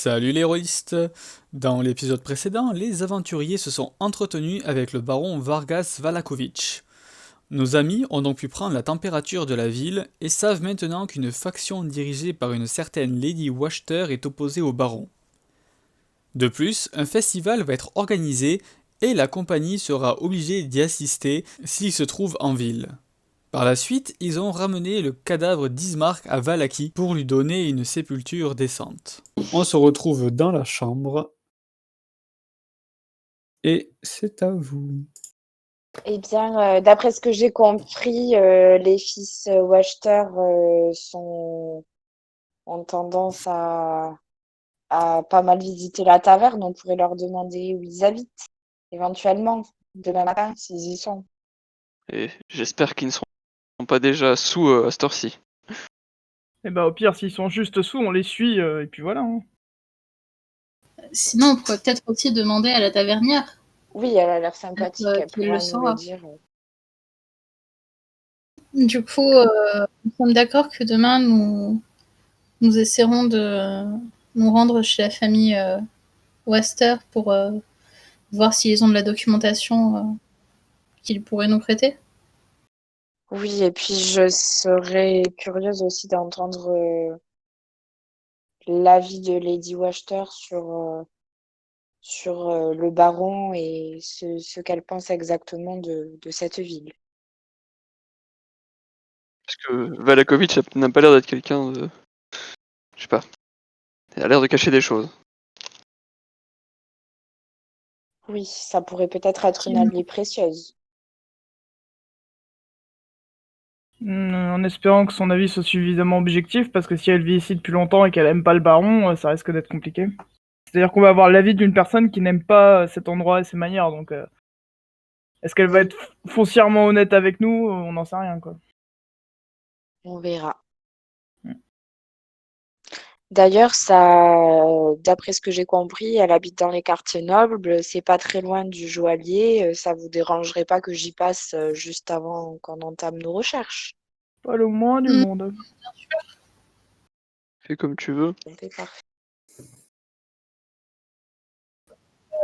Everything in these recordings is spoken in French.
Salut les rôlistes! Dans l'épisode précédent, les aventuriers se sont entretenus avec le baron Vargas Valakovitch. Nos amis ont donc pu prendre la température de la ville et savent maintenant qu'une faction dirigée par une certaine Lady Wachter est opposée au baron. De plus, un festival va être organisé et la compagnie sera obligée d'y assister s'il se trouve en ville. Par la suite, ils ont ramené le cadavre d'Ismark à Valaki pour lui donner une sépulture décente. On se retrouve dans la chambre et c'est à vous. Eh bien, d'après ce que j'ai compris, les fils Wachter ont tendance à pas mal visiter la taverne. On pourrait leur demander où ils habitent, éventuellement, demain matin, s'ils y sont. Et j'espère qu'ils ne seront pas déjà sous à cette heure-ci. Et bah au pire, s'ils sont juste sous, on les suit, et puis voilà. Hein. Sinon, on pourrait peut-être aussi demander à la tavernière. Oui, elle a l'air sympathique, elle Qu'elle pourra le nous le saura. dire. Du coup, nous sommes d'accord que demain, nous essaierons de nous rendre chez la famille Wester pour voir s'ils ont de la documentation qu'ils pourraient nous prêter. Oui, et puis je serais curieuse aussi d'entendre l'avis de Lady Wachter sur le baron et ce qu'elle pense exactement de cette ville. Parce que Valakovic n'a pas l'air d'être quelqu'un de... Je sais pas. Il a l'air de cacher des choses. Oui, ça pourrait peut-être être une alliée précieuse. En espérant que son avis soit suffisamment objectif, parce que si elle vit ici depuis longtemps et qu'elle aime pas le baron, ça risque d'être compliqué. C'est-à-dire qu'on va avoir l'avis d'une personne qui n'aime pas cet endroit et ses manières, donc est-ce qu'elle va Oui, être foncièrement honnête avec nous? On n'en sait rien, quoi. on verra. Mm. D'ailleurs, d'après ce que j'ai compris, elle habite dans les quartiers nobles, c'est pas très loin du joaillier. Ça vous dérangerait pas que j'y passe juste avant qu'on entame nos recherches? Pas le moins du Mm. monde. Fais comme tu veux. C'est parfait.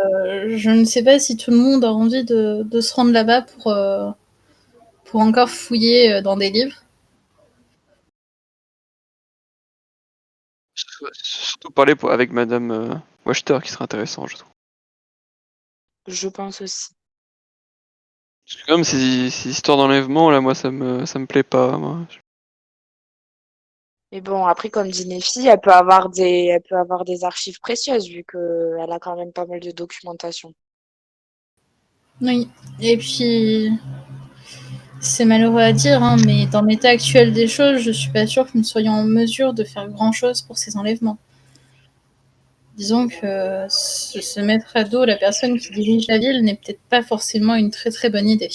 Je ne sais pas si tout le monde a envie de se rendre là-bas pour encore fouiller dans des livres. Surtout parler avec Madame Wachter qui serait intéressant, je trouve. Je pense aussi. Parce que comme ces histoires d'enlèvement, là, moi, ça me plaît pas, moi. Mais bon, après, comme dit Nefi, elle peut avoir des archives précieuses vu qu'elle a quand même pas mal de documentation. Oui, et puis c'est malheureux à dire, hein, mais dans l'état actuel des choses, je suis pas sûre que nous soyons en mesure de faire grand-chose pour ces enlèvements. Disons que se mettre à dos la personne qui dirige la ville n'est peut-être pas forcément une très très bonne idée.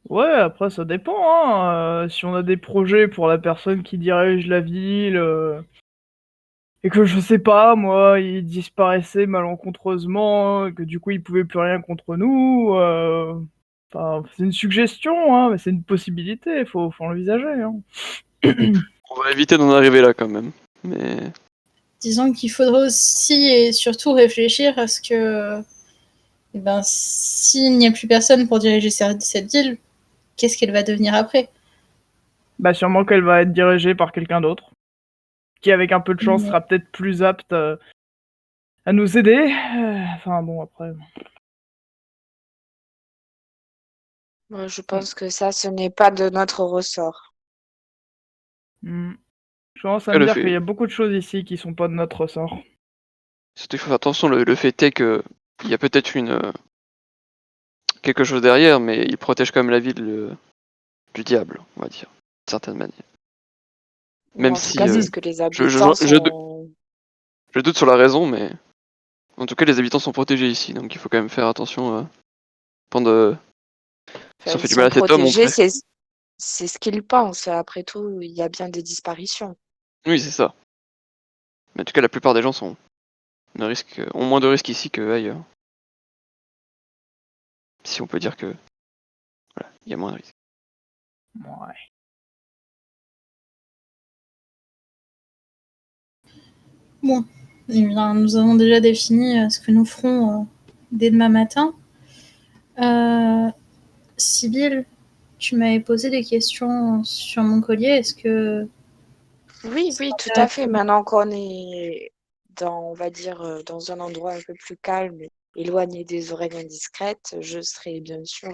Ouais, après ça dépend, hein. Si on a des projets pour la personne qui dirige la ville, et que je sais pas, moi, il disparaissait malencontreusement, et que du coup il pouvait plus rien contre nous, enfin, c'est une suggestion, hein, mais c'est une possibilité, faut l'envisager, hein. On va éviter d'en arriver là, quand même. Mais... Disons qu'il faudra aussi et surtout réfléchir à ce que, eh ben, s'il n'y a plus personne pour diriger cette ville, qu'est-ce qu'elle va devenir après? Bah sûrement qu'elle va être dirigée par quelqu'un d'autre, qui avec un peu de chance Mais sera peut-être plus apte à nous aider. Enfin bon, après... Moi, je pense que ça, ce n'est pas de notre ressort. Hmm. Je commence à Après, me dire qu'il y a beaucoup de choses ici qui sont pas de notre ressort. surtout, il faut faire attention, le fait est que il y a peut-être quelque chose derrière, mais il protège quand même la ville du diable, on va dire, d'une certaine manière. Ou Même en tout si cas, c'est ce que les je, je, habitants je, sont. je doute sur la raison, mais en tout cas, les habitants sont protégés ici, donc il faut quand même faire attention. Pendant... Si Enfin, on fait ils du mal sont à cet homme, on protégés, préfère. c'est ce qu'ils pensent. Après tout, il y a bien des disparitions. Oui, c'est ça. Mais en tout cas, la plupart des gens ont moins de risques ici qu'ailleurs. Si on peut dire que voilà, il y a moins de risques. Ouais. Bon, eh bien, nous avons déjà défini ce que nous ferons dès demain matin. Sibylle, tu m'avais posé des questions sur mon collier. Est-ce que Oui, ça oui, tout à t'intéresse? fait. Maintenant qu'on est dans, on va dire, dans un endroit un peu plus calme, éloigné des oreilles indiscrètes, je serais bien sûr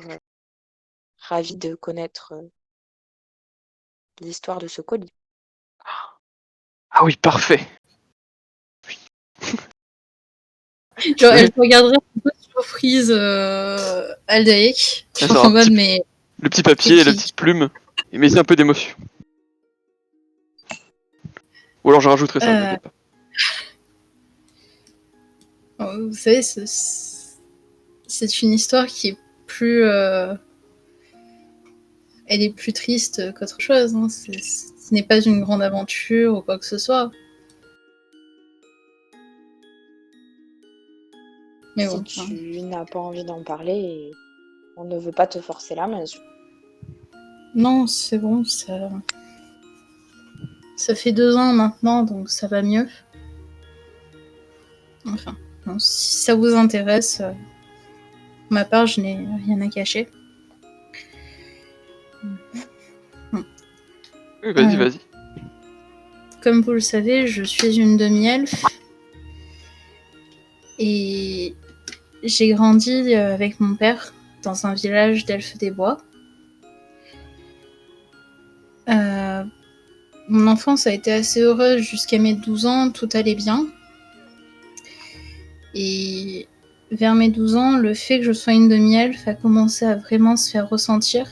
ravie de connaître l'histoire de ce colis. Ah oui, parfait. Genre, elle Oui, te regarderait un peu surprise, Aldaïk. ça, Genre c'est un en mode, petit, mais le petit papier et la petite plume. Mais c'est un peu d'émotion. Ou alors je rajouterai ça, Euh, t'inquiète pas. vous savez, c'est une histoire qui est plus. Elle est plus triste qu'autre chose. Hein. Ce n'est pas une grande aventure ou quoi que ce soit. Mais Si bon. Hein. tu n'as pas envie d'en parler, on ne veut pas te forcer la main. Non, c'est bon, ça fait 2 ans maintenant, donc ça va mieux. Enfin, bon, si ça vous intéresse, pour ma part, je n'ai rien à cacher. Oui, vas-y, Euh, vas-y. Comme vous le savez, je suis une demi-elfe. Et j'ai grandi avec mon père dans un village d'elfes des bois. Mon enfance a été assez heureuse jusqu'à mes 12 ans, tout allait bien. Et vers mes 12 ans, le fait que je sois une demi-elfe a commencé à vraiment se faire ressentir.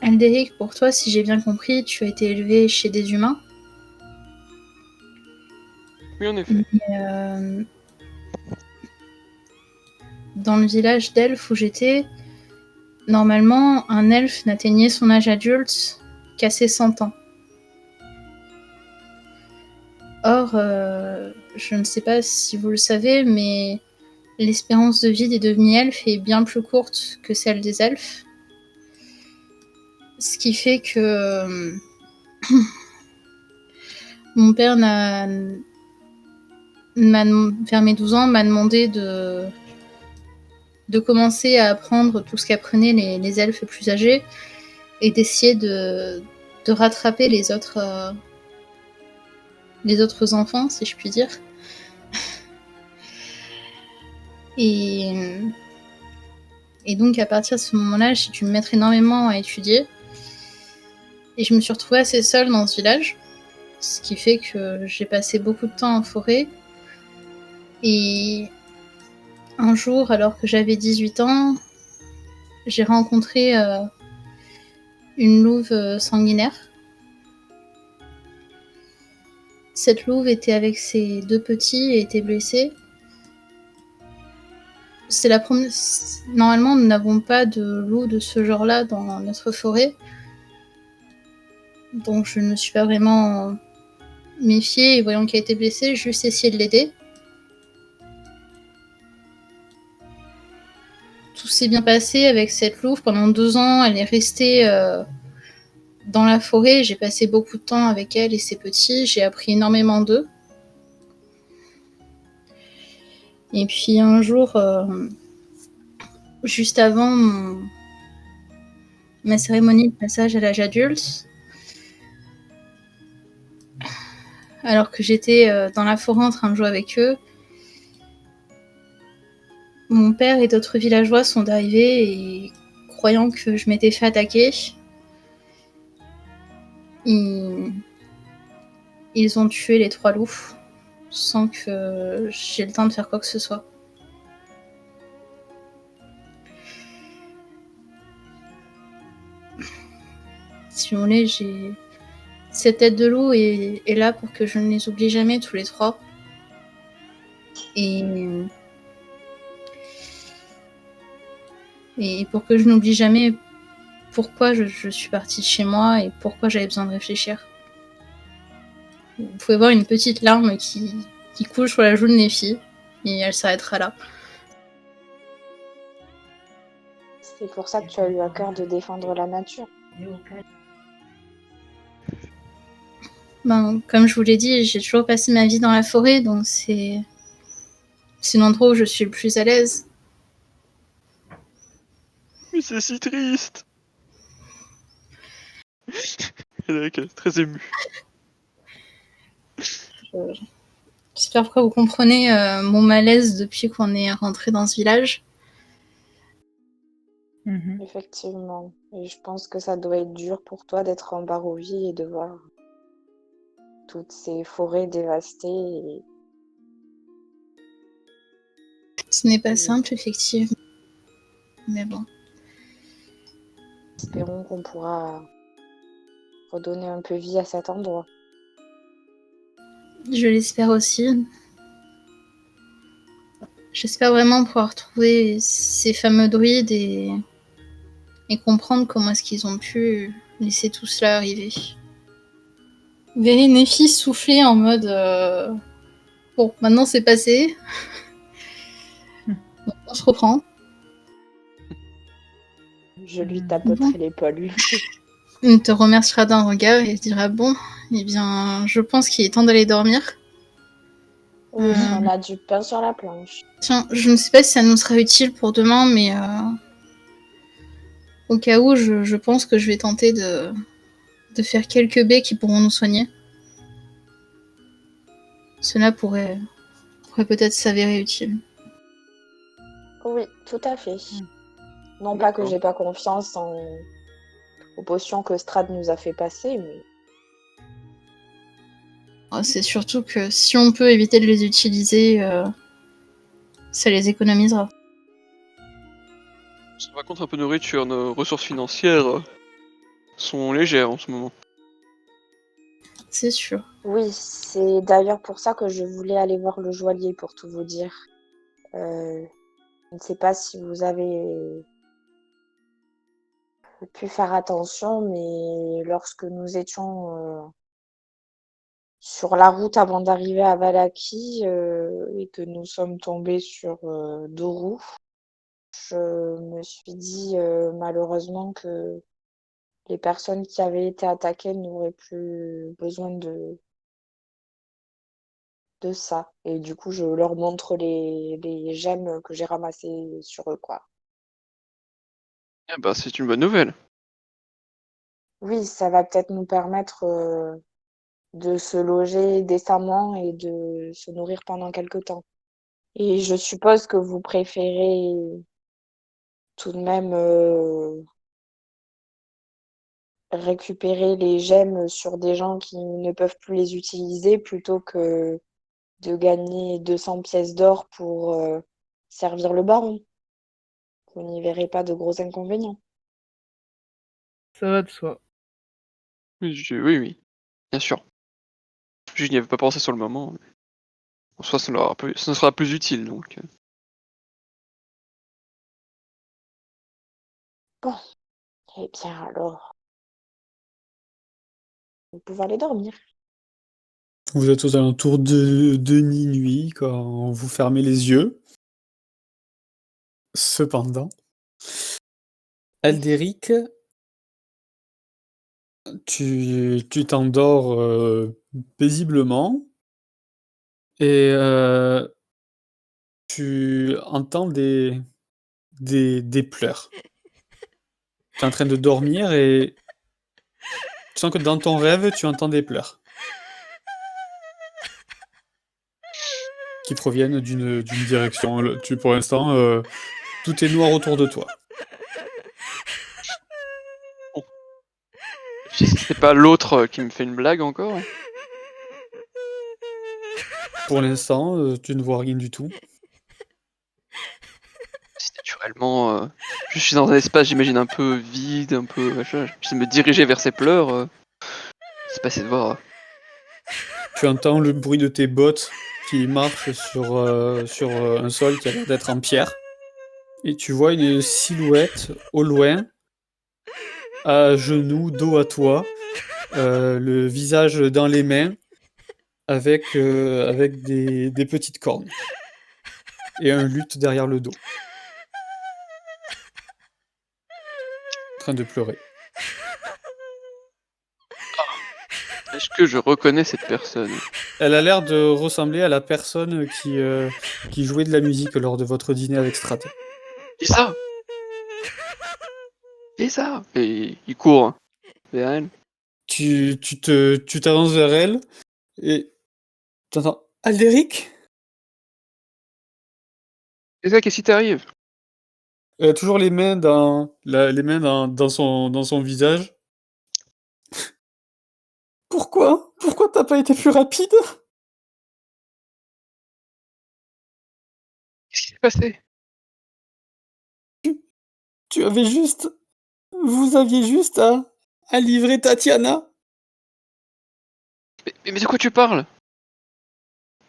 Aldéric, pour toi, si j'ai bien compris, tu as été élevé chez des humains. Oui, en effet. Euh, dans le village d'elfes où j'étais, normalement, un elfe n'atteignait son âge adulte qu'à ses 100 ans. Or, je ne sais pas si vous le savez, mais l'espérance de vie des demi-elfes est bien plus courte que celle des elfes. Ce qui fait que mon père, vers mes 12 ans, m'a demandé de commencer à apprendre tout ce qu'apprenaient les elfes plus âgés et d'essayer de rattraper les autres enfants, si je puis dire. Et donc, à partir de ce moment-là, j'ai dû me mettre énormément à étudier. Et je me suis retrouvée assez seule dans ce village, ce qui fait que j'ai passé beaucoup de temps en forêt. Et un jour, alors que j'avais 18 ans, j'ai rencontré une louve sanguinaire. Cette louve était avec ses 2 petits et était blessée. C'est la première. Normalement, nous n'avons pas de loup de ce genre-là dans notre forêt. Donc je ne me suis pas vraiment méfiée et voyant qu'elle était blessée, j'ai juste essayé de l'aider. Tout s'est bien passé avec cette louve. Pendant 2 ans, elle est restée dans la forêt. J'ai passé beaucoup de temps avec elle et ses petits. J'ai appris énormément d'eux. Et puis un jour, juste avant ma cérémonie de passage à l'âge adulte, alors que j'étais dans la forêt en train de jouer avec eux, mon père et d'autres villageois sont arrivés et, croyant que je m'étais fait attaquer, ils ont tué les 3 loups sans que j'ai le temps de faire quoi que ce soit. Si vous voulez, cette tête de loup est là pour que je ne les oublie jamais tous les 3. Et pour que je n'oublie jamais pourquoi je suis partie de chez moi et pourquoi j'avais besoin de réfléchir. Vous pouvez voir une petite larme qui coule sur la joue de Nephi, et elle s'arrêtera là. C'est pour ça que tu as eu à cœur de défendre la nature. Ben, comme je vous l'ai dit, j'ai toujours passé ma vie dans la forêt, donc c'est l'endroit où je suis le plus à l'aise. Mais c'est si triste. Elle est très émue. J'espère que vous comprenez mon malaise depuis qu'on est rentré dans ce village. Effectivement. Et je pense que ça doit être dur pour toi d'être en Barovie et de voir toutes ces forêts dévastées. Et Ce n'est pas Oui. simple, effectivement. Mais bon. espérons qu'on pourra redonner un peu vie à cet endroit. Je l'espère aussi. J'espère vraiment pouvoir trouver ces fameux druides et comprendre comment est-ce qu'ils ont pu laisser tout cela arriver. Vous verrez Nephi souffler en mode bon, maintenant c'est passé. On se reprend. Je lui tapoterai l'épaule. Il te remerciera d'un regard et dira bon, eh bien, je pense qu'il est temps d'aller dormir. Oui, on a du pain sur la planche. Tiens, je ne sais pas si ça nous sera utile pour demain, mais au cas où, je pense que je vais tenter de faire quelques baies qui pourront nous soigner. Cela pourrait peut-être s'avérer utile. Oui, tout à fait. Non pas que D'accord. j'ai pas confiance aux potions que Strad nous a fait passer, mais C'est surtout que si on peut éviter de les utiliser, ça les économisera. Par contre, un peu de nourriture, nos ressources financières sont légères en ce moment. C'est sûr. oui, c'est d'ailleurs pour ça que je voulais aller voir le joaillier, pour tout vous dire. Je ne sais pas si vous avez pu faire attention, mais lorsque nous étions sur la route avant d'arriver à Valaki et que nous sommes tombés sur Doru, je me suis dit malheureusement que les personnes qui avaient été attaquées n'auraient plus besoin de ça. Et du coup, je leur montre les gemmes que j'ai ramassées sur eux, quoi. Ah bah c'est une bonne nouvelle. Oui, ça va peut-être nous permettre de se loger décemment et de se nourrir pendant quelque temps. Et je suppose que vous préférez tout de même récupérer les gemmes sur des gens qui ne peuvent plus les utiliser plutôt que de gagner 200 pièces d'or pour servir le baron. Vous n'y verrez pas de gros inconvénients. Ça va de soi. Oui, oui, bien sûr. Je n'y avais pas pensé sur le moment. Mais en soi, ça nous sera plus utile donc. Bon, eh bien alors, vous pouvez aller dormir. Vous êtes aux alentours de minuit quand vous fermez les yeux. Cependant, Aldéric, tu t'endors paisiblement et tu entends des pleurs. Tu es en train de dormir et tu sens que dans ton rêve, tu entends des pleurs qui proviennent d'une direction. Pour l'instant, tout est noir autour de toi. Si c'est pas l'autre qui me fait une blague encore. Pour l'instant, tu ne vois rien du tout. Si naturellement, je suis dans un espace, j'imagine un peu vide, un peu machin. J'essaie de me diriger vers ces pleurs. C'est pas essayer de voir. Tu entends le bruit de tes bottes qui marchent sur un sol qui a l'air d'être en pierre. Et tu vois une silhouette au loin, à genoux, dos à toi, le visage dans les mains, avec des petites cornes. Et un luth derrière le dos. En train de pleurer. Est-ce que je reconnais cette personne? Elle a l'air de ressembler à la personne qui jouait de la musique lors de votre dîner avec Strat. Lisa! Lisa! Et il court hein, vers elle. Tu t'avances vers elle et t'entends Aldéric? Lisa, qu'est-ce qui t'arrive? Toujours les mains dans son visage. Pourquoi? Pourquoi t'as pas été plus rapide? Qu'est-ce qui s'est passé? Tu avais juste, vous aviez juste à livrer Tatiana. Mais de quoi tu parles?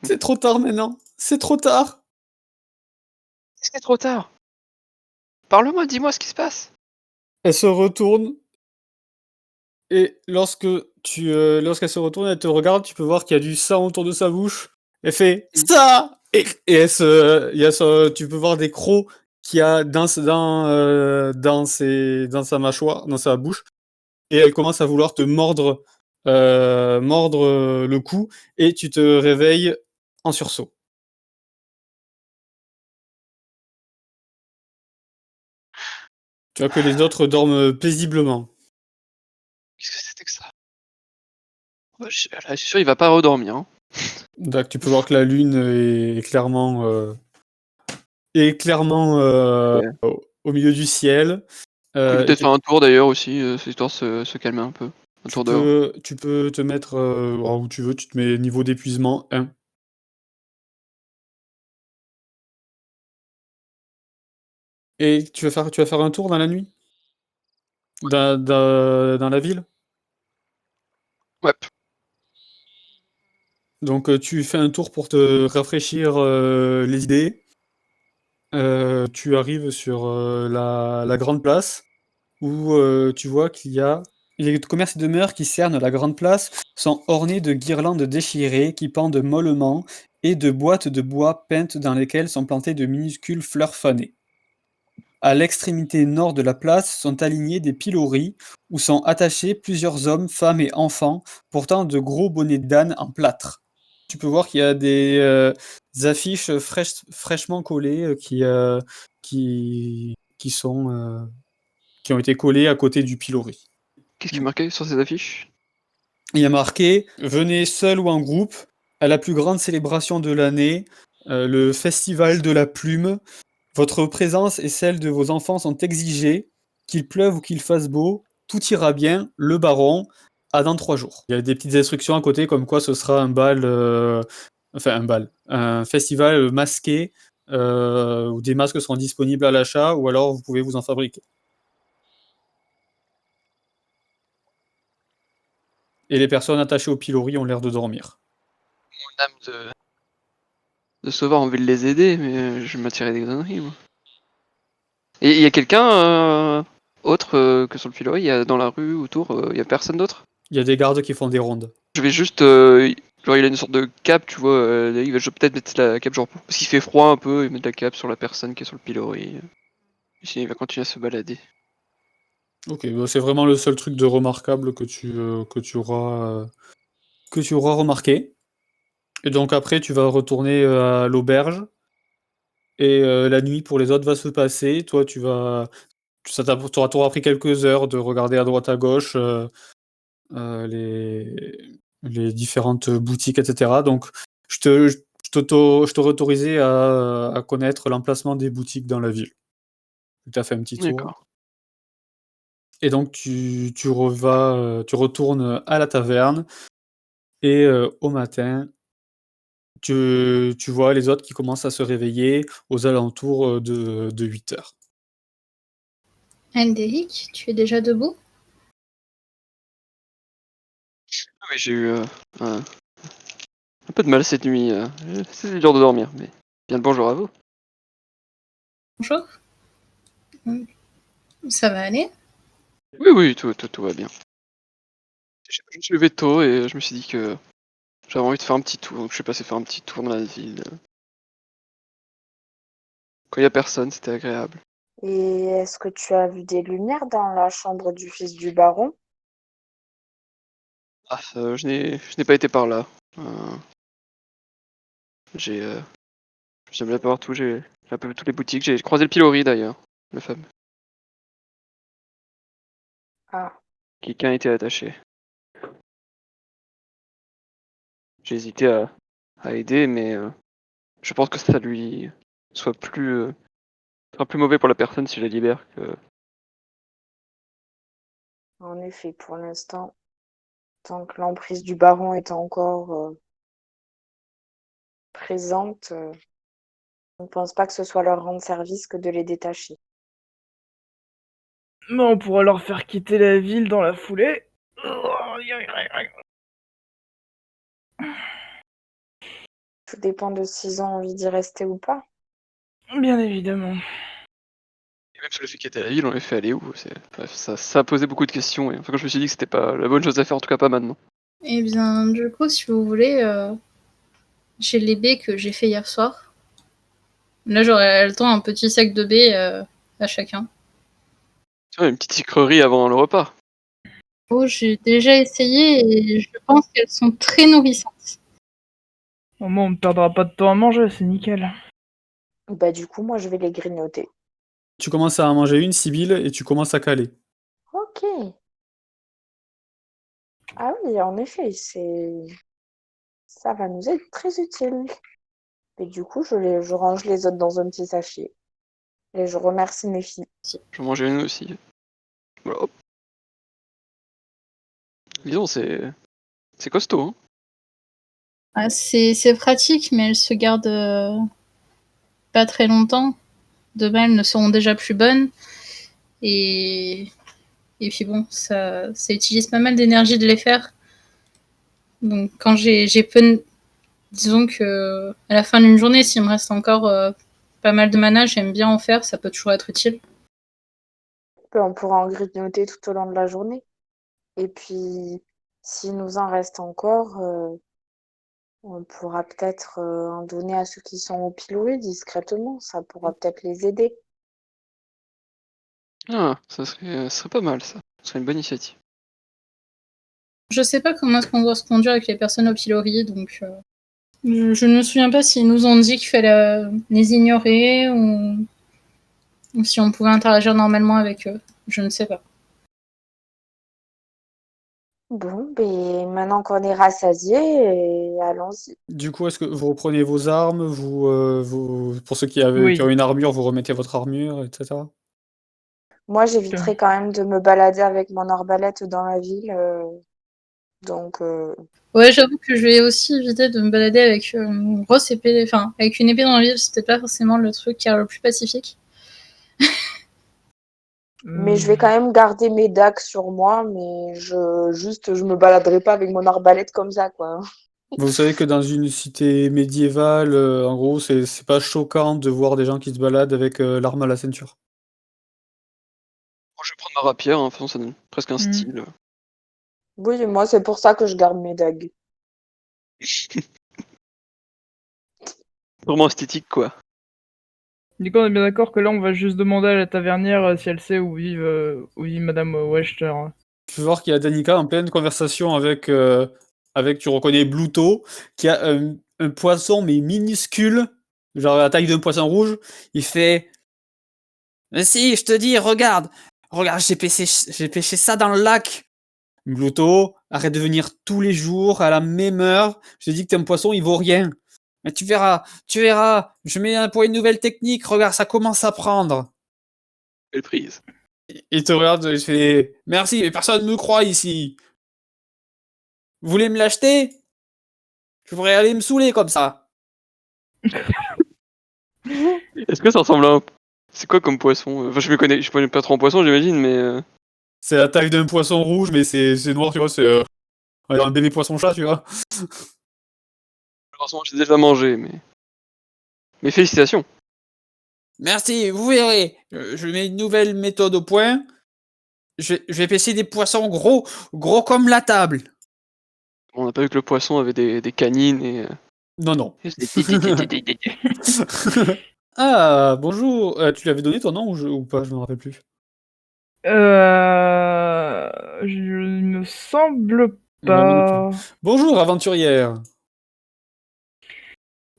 C'est trop tard maintenant. C'est trop tard. Est-ce que c'est trop tard? Parle-moi, dis-moi ce qui se passe. Elle se retourne et lorsqu'elle se retourne, elle te regarde, tu peux voir qu'il y a du sang autour de sa bouche. Elle fait ça et tu peux voir des crocs qu'il y a dans sa mâchoire, dans sa bouche, et elle commence à vouloir te mordre le cou et tu te réveilles en sursaut. Tu vois que les autres dorment paisiblement. Qu'est-ce que c'était que ça? Ouais, là, je suis sûr, il va pas redormir. Hein. Donc tu peux voir que la lune est clairement Ouais. au milieu du ciel. Il peut Et peut-être faire un tour d'ailleurs aussi, histoire de se calmer un peu. Un tour dehors. tu peux te mettre où tu veux, tu te mets niveau d'épuisement 1. Et tu vas faire un tour dans la nuit? Dans la ville? Ouais. Donc tu fais un tour pour te rafraîchir les idées. Tu arrives sur la grande place où tu vois qu'il y a les commerces et demeures qui cernent la grande place sont ornés de guirlandes déchirées qui pendent mollement et de boîtes de bois peintes dans lesquelles sont plantées de minuscules fleurs fanées. À l'extrémité nord de la place sont alignés des piloris où sont attachés plusieurs hommes, femmes et enfants portant de gros bonnets d'âne en plâtre. Tu peux voir qu'il y a des affiches fraîchement collées qui ont été collées à côté du pilori. Qu'est-ce qui est marqué sur ces affiches? Il y a marqué « Venez seul ou en groupe à la plus grande célébration de l'année, le festival de la plume. Votre présence et celle de vos enfants sont exigées. Qu'il pleuve ou qu'il fasse beau, tout ira bien. Le baron, à dans 3 jours. » Il y a des petites instructions à côté comme quoi ce sera un festival masqué où des masques seront disponibles à l'achat ou alors vous pouvez vous en fabriquer. Et les personnes attachées au pilori ont l'air de dormir. Mon âme de sauveur a envie de les aider, mais je m'attirais des conneries, moi. Et il y a quelqu'un autre que sur le pilori, dans la rue, autour, il y a personne d'autre? Il y a des gardes qui font des rondes. Je vais juste... genre il a une sorte de cape, tu vois, il va peut-être mettre la cape genre... Parce qu'il fait froid un peu, il met la cape sur la personne qui est sur le pilori. Sinon il va continuer à se balader. Ok, bah c'est vraiment le seul truc de remarquable que tu auras remarqué. Et donc après, tu vas retourner à l'auberge. Et la nuit pour les autres va se passer. Toi, t'auras pris quelques heures de regarder à droite à gauche les différentes boutiques, etc. Donc, je t'aurais autorisé à connaître l'emplacement des boutiques dans la ville. Tu as fait un petit tour. D'accord. Et donc, tu retournes à la taverne. Et au matin, tu vois les autres qui commencent à se réveiller aux alentours de 8 heures. Aldéric, tu es déjà debout? Ah oui, j'ai eu un peu de mal cette nuit. C'est dur de dormir, mais bien le bonjour à vous. Bonjour. Ça va aller? Oui, oui, tout va bien. Je me suis levé tôt et je me suis dit que j'avais envie de faire un petit tour, donc je suis passé faire un petit tour dans la ville. Quand il y a personne, c'était agréable. Et est-ce que tu as vu des lumières dans la chambre du fils du baron? Je n'ai pas été par là. J'aime pas partout, j'ai un peu toutes les boutiques. J'ai croisé le pilori d'ailleurs, le fameux. Ah, Quelqu'un était attaché. J'ai hésité à aider, mais je pense que ça lui soit sera plus mauvais pour la personne si je la libère que. en effet, pour l'instant, tant que l'emprise du baron est encore présente, on ne pense pas que ce soit leur rendre service que de les détacher. Mais on pourrait leur faire quitter la ville dans la foulée. Tout dépend de s'ils ont envie d'y rester ou pas. Bien évidemment. Et même sur le fait qu'il était à la ville, on l'avait fait aller où? Bref, ça a posé beaucoup de questions. Et enfin, quand je me suis dit que c'était pas la bonne chose à faire, en tout cas pas maintenant. Eh bien, du coup, si vous voulez, j'ai les baies que j'ai fait hier soir. Là, j'aurais le temps un petit sac de baies à chacun. Tu vois, une petite sucrerie avant le repas. Oh, j'ai déjà essayé et je pense qu'elles sont très nourrissantes. Au moins, on ne perdra pas de temps à manger, c'est nickel. Bah du coup, moi, je vais les grignoter. Tu commences à en manger une, Sibylle, et tu commences à caler. Ok. Ah oui, en effet, ça va nous être très utile. Et du coup, je range les autres dans un petit sachet. Et je remercie mes filles. J'en mangeais une aussi. Voilà, hop. Disons, c'est costaud. Hein. Ah, c'est pratique, mais elles se gardent pas très longtemps. Demain, elles ne seront déjà plus bonnes. Et puis bon, ça utilise pas mal d'énergie de les faire. Donc quand j'ai peu, disons que à la fin d'une journée, s'il me reste encore pas mal de mana, j'aime bien en faire, ça peut toujours être utile. On pourra en grignoter tout au long de la journée. Et puis, s'il nous en reste encore, on pourra peut-être en donner à ceux qui sont au pilori discrètement. Ça pourra peut-être les aider. Ah, ça serait pas mal ça. Ce serait une bonne initiative. Je sais pas comment est-ce qu'on doit se conduire avec les personnes au pilori, donc je ne me souviens pas s'ils nous ont dit qu'il fallait les ignorer ou si on pouvait interagir normalement avec eux. Je ne sais pas. Bon, ben maintenant qu'on est rassasiés, allons-y. Du coup, est-ce que vous reprenez vos armes, pour ceux qui Oui. ont une armure, vous remettez votre armure, etc. Moi, j'éviterai quand même de me balader avec mon arbalète dans la ville. Donc, Ouais, j'avoue que je vais aussi éviter de me balader avec une grosse épée, enfin, avec une épée dans la ville, c'était pas forcément le truc qui est le plus pacifique. mais je vais quand même garder mes dagues sur moi, mais je me baladerai pas avec mon arbalète comme ça, quoi. Vous savez que dans une cité médiévale, en gros, c'est pas choquant de voir des gens qui se baladent avec l'arme à la ceinture. Moi, je vais prendre ma rapière, hein. De toute façon, ça donne presque un style. Oui, moi, c'est pour ça que je garde mes dagues. Vraiment esthétique, quoi. Du coup, on est bien d'accord que là, on va juste demander à la tavernière si elle sait où vit Madame Wechter. Tu peux voir qu'il y a Danica en pleine conversation avec tu reconnais Bluto, qui a un poisson mais minuscule, genre la taille d'un poisson rouge. Il fait Mais si, je te dis, regarde, j'ai pêché ça dans le lac. Bluto, arrête de venir tous les jours à la même heure. Je te dis que t'es un poisson, il vaut rien. Mais tu verras. Je mets un point une nouvelle technique. Regarde, ça commence à prendre. Belle prise. Il te regarde, je fais merci, mais personne ne me croit ici. Vous voulez me l'acheter? Je voudrais aller me saouler comme ça. Est-ce que ça ressemble à un. C'est quoi comme poisson? Enfin, je connais pas trop en poisson, j'imagine, mais. C'est la taille d'un poisson rouge, mais c'est noir, tu vois. C'est un bébé poisson-chat, tu vois. Malheureusement, j'ai déjà mangé, mais. Mais félicitations. Merci, vous verrez. Je mets une nouvelle méthode au point. Je vais pêcher des poissons gros comme la table. On n'a pas vu que le poisson avait des canines et. Non, non. Ah, bonjour. Tu lui avais donné ton nom ou pas? Je me rappelle plus. Je me semble Bah... Bonjour, aventurière.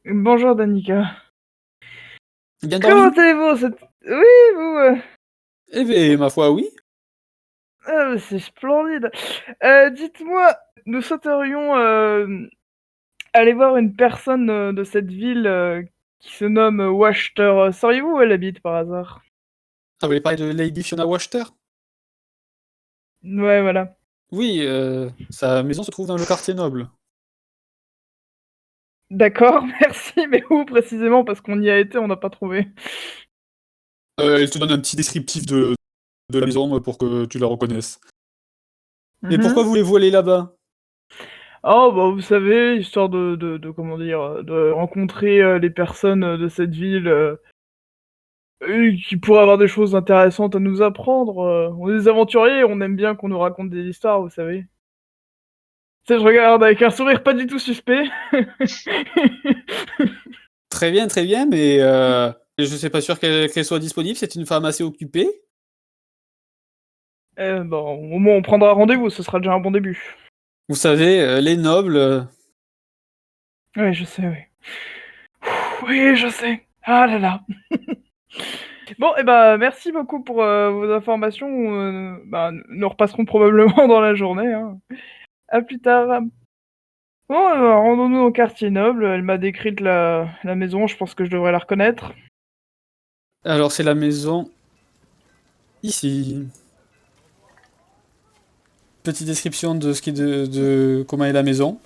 Bonjour Danica. Bien Comment dormi? allez-vous Oui, vous... Eh bien, ma foi, oui. Ah, c'est splendide. Dites-moi, nous souhaiterions aller voir une personne de cette ville qui se nomme Wachter. Sauriez-vous où elle habite par hasard? Ah, vous voulez parler de Lady Fiona Wachter? Ouais, voilà. Oui, sa maison se trouve dans le quartier noble. D'accord, merci, mais où précisément? Parce qu'on y a été, on n'a pas trouvé. Elle te donne un petit descriptif de la maison pour que tu la reconnaisses. Et pourquoi Mhm. voulez-vous aller là-bas? Oh, bah, vous savez, histoire comment dire, de rencontrer les personnes de cette ville qui pourraient avoir des choses intéressantes à nous apprendre. On est des aventuriers, on aime bien qu'on nous raconte des histoires, vous savez. Tu sais, je regarde avec un sourire pas du tout suspect. Très bien, mais je suis pas sûr qu'elle soit disponible. C'est une femme assez occupée. Bon, au moins on prendra rendez-vous, ce sera déjà un bon début. Vous savez, les nobles. Oui, je sais, oui. Oui, je sais. Ah là là. Bon, et bah, merci beaucoup pour vos informations. Bah, nous repasserons probablement dans la journée. Hein. À plus tard. Bon, rendons-nous au quartier noble. Elle m'a décrite la maison, je pense que je devrais la reconnaître. Alors, c'est la maison ici. Petite description de ce qui est de comment est la maison.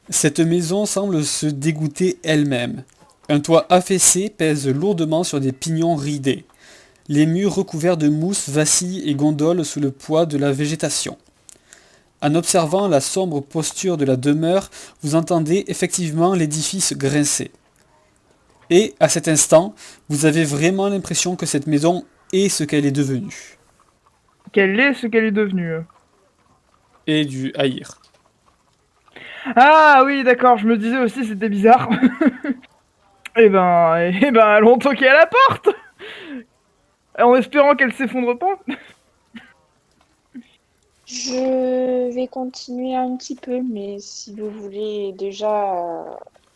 Cette maison semble se dégoûter elle-même. Un toit affaissé pèse lourdement sur des pignons ridés. Les murs recouverts de mousse vacillent et gondolent sous le poids de la végétation. En observant la sombre posture de la demeure, vous entendez effectivement l'édifice grincer. Et, à cet instant, vous avez vraiment l'impression que cette maison est ce qu'elle est devenue. Quelle est ce qu'elle est devenue. Et du haïr. Ah oui, d'accord, je me disais aussi c'était bizarre. Allons toquer à la porte en espérant qu'elle s'effondre pas. Je vais continuer un petit peu, mais si vous voulez déjà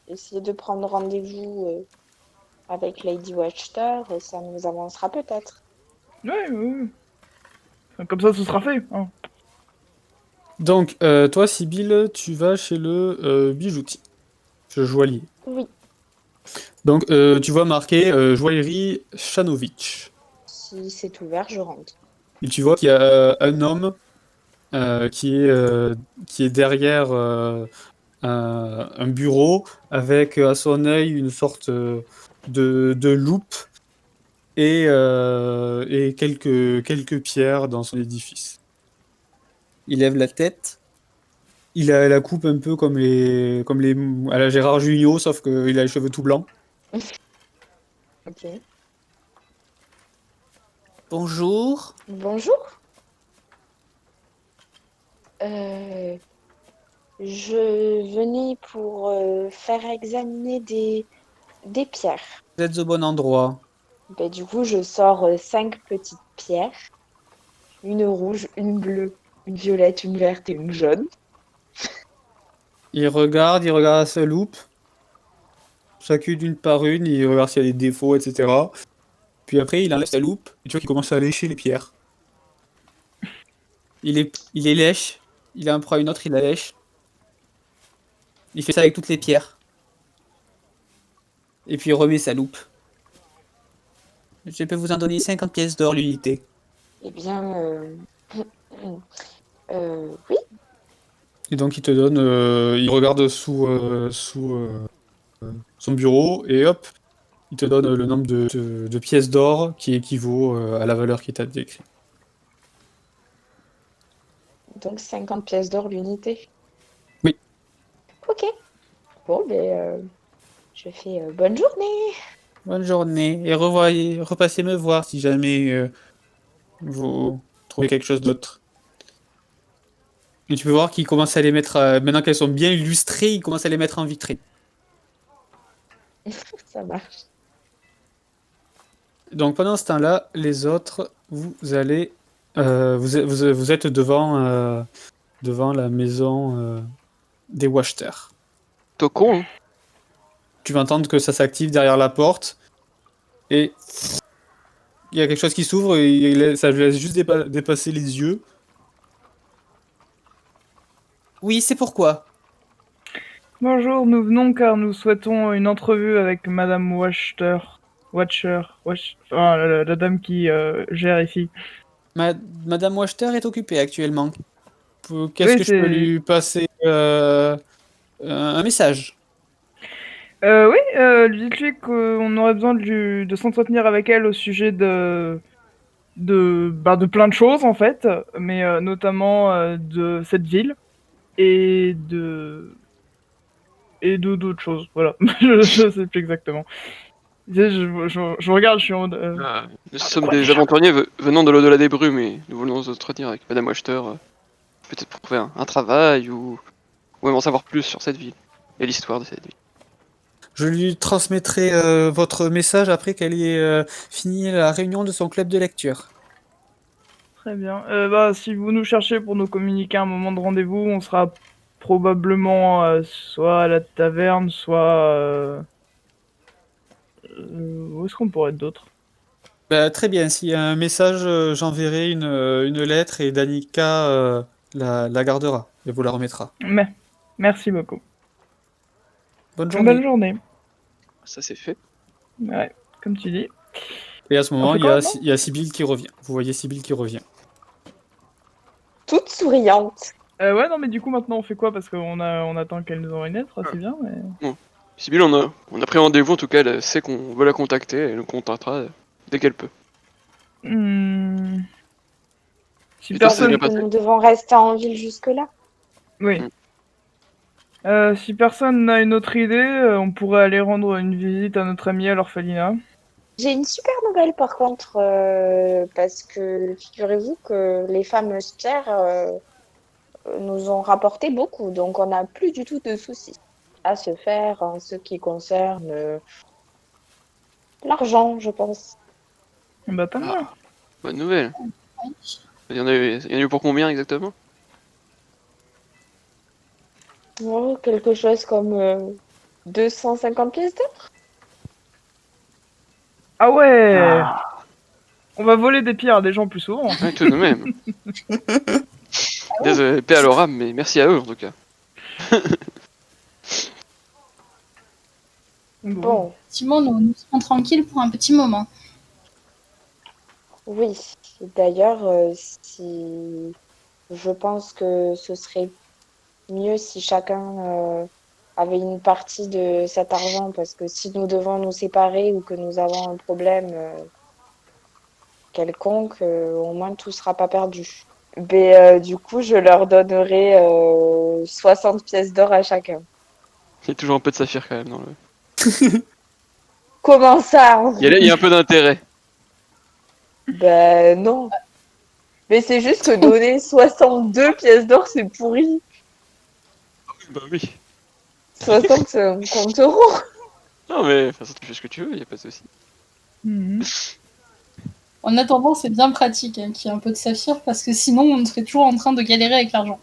essayer de prendre rendez-vous avec Lady Watcher, ça nous avancera peut-être. Ouais, ouais. Comme ça, ce sera fait. Hein. Donc, toi, Sibylle, tu vas chez le bijoutier, le joaillier. Oui, Donc, tu vois marqué joaillerie Chanovitch. si c'est ouvert, je rentre. Et tu vois qu'il y a un homme euh, qui est, euh, qui est derrière un bureau avec à son œil une sorte de loupe et quelques pierres dans son édifice. Il lève la tête. Il a la coupe un peu comme les à la Gérard Jugnot, sauf qu'il a les cheveux tout blancs. Ok. Bonjour. Bonjour. Euh, je venais pour faire examiner des pierres. Vous êtes au bon endroit. Ben, du coup, je sors 5 petites pierres. Une rouge, une bleue, une violette, une verte et une jaune. Il regarde à sa loupe, chacune une par une, il regarde s'il y a des défauts, etc. Puis après, il enlève sa loupe, et tu vois qu'il commence à lécher les pierres. Il les lèche, il en prend une autre, il la lèche. Il fait ça avec toutes les pierres. Et puis il remet sa loupe. Je peux vous en donner 50 pièces d'or l'unité. Eh bien, oui, Et donc il te donne, il regarde sous son bureau, et hop, il te donne le nombre de pièces d'or qui équivaut à la valeur qu'il t'a décrit. donc 50 pièces d'or l'unité. Oui. Ok. Bon, je fais bonne journée. Bonne journée, et repassez me voir si jamais vous trouvez quelque chose d'autre. Et tu peux voir qu'il commence à les mettre, maintenant qu'elles sont bien illustrées, il commence à les mettre en vitrine. Ça marche. Donc pendant ce temps-là, les autres, vous allez, vous êtes devant devant la maison des Wachter. Toi con, hein. Tu vas entendre que ça s'active derrière la porte et il y a quelque chose qui s'ouvre et ça lui laisse juste dépasser les yeux. Oui, c'est pourquoi. Bonjour, nous venons car nous souhaitons une entrevue avec Madame Watcher, enfin, la dame qui gère ici. Madame Wachter est occupée actuellement. Qu'est-ce Oui, que je peux c'est... lui passer un message? Oui, dites-lui qu'on aurait besoin de s'entretenir avec elle au sujet de plein de choses en fait, mais notamment de cette ville et d'autres choses. Voilà, je sais plus exactement. Je regarde, je suis en mode. Nous sommes des aventuriers venant de l'au-delà des brumes et nous voulons nous entretenir avec Madame Wachter, peut-être pour trouver un travail ou même en savoir plus sur cette ville et l'histoire de cette ville. Je lui transmettrai votre message après qu'elle ait fini la réunion de son club de lecture. Très bien. Si vous nous cherchez pour nous communiquer un moment de rendez-vous, on sera probablement soit à la taverne, soit. Où est-ce qu'on pourrait être d'autre? Bah, très bien, s'il y a un message, j'enverrai une lettre et Danica la gardera et vous la remettra. Mais merci beaucoup. Bonne Bonne journée. journée. Ça c'est fait. Ouais, comme tu dis. Et à ce On moment, fait il y quoi a, maintenant? il y a Sibylle qui revient. Vous voyez Sibylle qui revient. Toute souriante. Ouais, non, mais du coup, maintenant, on fait quoi? Parce on attend qu'elle nous envoie une lettre, c'est bien, mais... Sibylle, on a pris rendez-vous, en tout cas, elle sait qu'on veut la contacter, elle nous contactera dès qu'elle peut. Hmm. Si Et toi, ça s'est bien personne... passé? Nous devons rester en ville jusque-là. Oui. Mm. Si personne n'a une autre idée, on pourrait aller rendre une visite à notre amie à l'orphelinat. J'ai une super nouvelle par contre, parce que figurez-vous que les fameuses pierres nous ont rapporté beaucoup, donc on n'a plus du tout de soucis à se faire en ce qui concerne l'argent, je pense. Bah, tant mieux. Ah, bonne nouvelle. Il y en a eu pour combien exactement? Oh, quelque chose comme 250 pièces d'or. Ah ouais! On va voler des pierres à des gens plus souvent. Ouais, tout de même. Désolé, paix à leur âme, mais merci à eux en tout cas. Bon, Effectivement, nous serons tranquilles pour un petit moment. oui. D'ailleurs, si je pense que ce serait mieux si chacun avait une partie de cet argent, parce que si nous devons nous séparer ou que nous avons un problème quelconque, au moins tout sera pas perdu. Mais du coup, je leur donnerai 60 pièces d'or à chacun. Il y a toujours un peu de saphir quand même dans le. Comment ça? Il y a un peu d'intérêt. Ben non. Mais c'est juste que donner 62 pièces d'or, c'est pourri. Bah oui. 60, c'est un compte euro. Non mais, enfin, ça, tu fais ce que tu veux, il y a pas de souci. Mhm. En attendant, c'est bien pratique hein, qu'il y ait un peu de saphir parce que sinon, on serait toujours en train de galérer avec l'argent.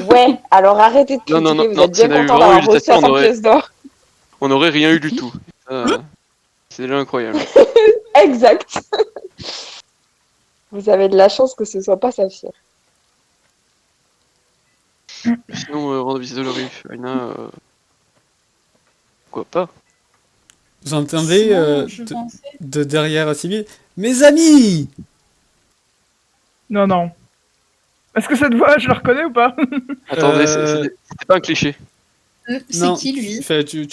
Ouais, alors arrêtez de Non, non, critiquer, non, vous non, êtes si bien on avait content vraiment eu d'avoir du reçu saphir, 60 pièces d'or. on aurait rien eu du tout. C'est déjà incroyable. Exact. Vous avez de la chance que ce soit pas Saphir. Sinon, rendre visite à l'Orif, Aina, pourquoi pas? Vous entendez Sinon, je pensais... de derrière Sibylle, mes amis! Non, non. Est-ce que cette voix, je la reconnais ou pas? Attendez, c'était pas un cliché. C'est Non, qui, lui? enfin, tu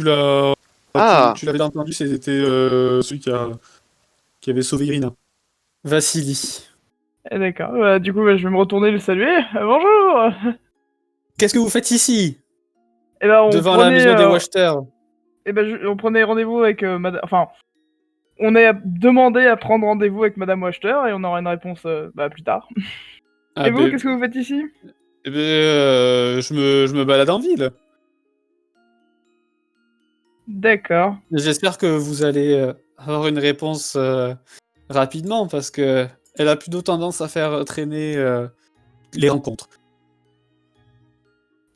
l'as. Ah, Tu l'avais entendu, c'était celui qui avait sauvé Irina. Vassili. D'accord. Du coup, je vais me retourner et le saluer. Bonjour! Qu'est-ce que vous faites ici? Et ben, Devant la maison des Wachter. on prenait rendez-vous avec madame. Enfin, on a demandé à prendre rendez-vous avec Madame Wachter et on aura une réponse plus tard. Ah Et vous, ben, qu'est-ce que vous faites ici? je me balade en ville. D'accord. J'espère que vous allez avoir une réponse rapidement parce que elle a plutôt tendance à faire traîner les rencontres.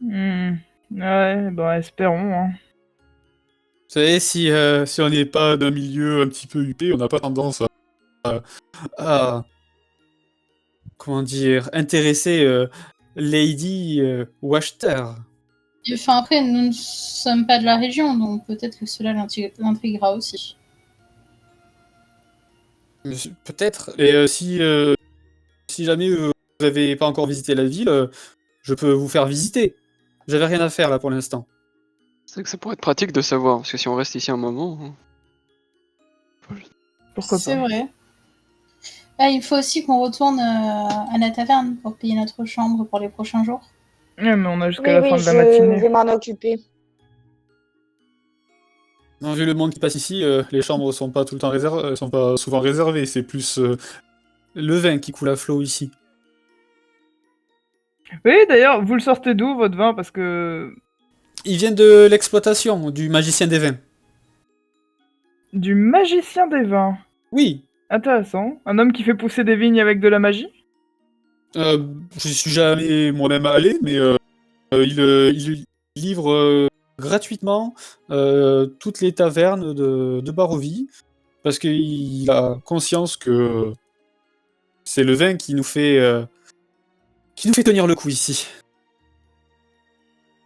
Ouais, ben espérons. Hein. Vous savez, si on n'est pas d'un milieu un petit peu huppé, on n'a pas tendance à comment dire, intéresser Lady ou acheteur. Et, enfin, après, nous ne sommes pas de la région, donc peut-être que cela l'intriguera aussi. Peut-être. Et si jamais vous n'avez pas encore visité la ville, je peux vous faire visiter. J'avais rien à faire là pour l'instant. C'est vrai que ça pourrait être pratique de savoir, parce que si on reste ici un moment. Pourquoi C'est pas. vrai. Ah, il faut aussi qu'on retourne à la taverne pour payer notre chambre pour les prochains jours. Ouais, mais on a jusqu'à Oui, la oui, fin de la je matinée. vais m'en occuper. Non, vu le monde qui passe ici, les chambres sont pas tout le temps réservées, sont pas souvent réservées. C'est plus le vin qui coule à flot ici. Oui, d'ailleurs, vous le sortez d'où, votre vin? Parce que... Il vient de l'exploitation du magicien des vins. Du magicien des vins. Oui, Intéressant. Un homme qui fait pousser des vignes avec de la magie? je suis jamais moi-même allé, mais il livre gratuitement toutes les tavernes de Barovie, parce qu'il a conscience que c'est le vin qui nous fait tenir le coup ici.